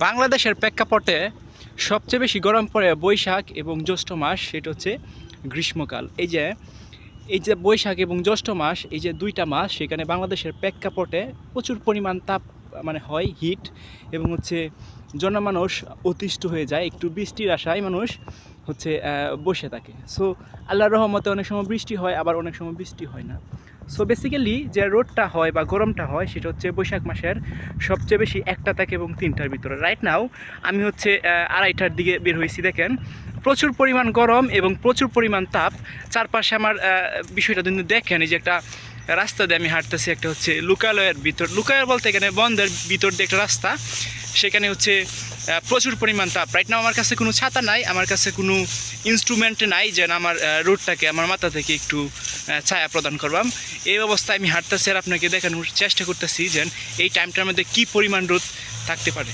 বাংলাদেশের প্রেক্ষাপটে সবচেয়ে বেশি গরম পড়ে বৈশাখ এবং জ্যৈষ্ঠ মাস, সেটা হচ্ছে গ্রীষ্মকাল। এই যে বৈশাখ এবং জ্যৈষ্ঠ মাস, এই যে দুইটা মাস, সেখানে বাংলাদেশের প্রেক্ষাপটে প্রচুর পরিমাণ তাপ মানে হয়, হিট, এবং হচ্ছে জনমানুষ অতিষ্ঠ হয়ে যায়। একটু বৃষ্টির আশায় মানুষ হচ্ছে বসে থাকে। সো আল্লাহর রহমতে অনেক সময় বৃষ্টি হয়, আবার অনেক সময় বৃষ্টি হয় না। সো বেসিক্যালি যে রোদটা হয় বা গরমটা হয় সেটা হচ্ছে বৈশাখ মাসের সবচেয়ে বেশি 1টা থেকে এবং 3টার ভিতরে। রাইট নাও আমি হচ্ছে 2:30টার দিকে বের হয়েছি, দেখেন প্রচুর পরিমাণ গরম এবং প্রচুর পরিমাণ তাপ চারপাশে। আমার বিষয়টা কিন্তু দেখেন, এই যে একটা রাস্তা দিয়ে আমি হাঁটতেছি, একটা হচ্ছে লোকালয়ের ভিতর, লোকালয় বলতে এখানে বন্ধের ভিতর দিয়ে একটা রাস্তা, সেখানে হচ্ছে প্রচুর পরিমাণ তাপ। রাইট নাও আমার কাছে কোনো ছাতা নাই, আমার কাছে কোনো ইনস্ট্রুমেন্ট নাই যেন আমার রোডটাকে আমার মাথা থেকে একটু ছায়া প্রদান করবাম। এই অবস্থায় আমি হাঁটতেছি আর আপনাকে দেখানোর চেষ্টা করতেছি যে এই টাইমটার মধ্যে কী পরিমাণ রোদ থাকতে পারে।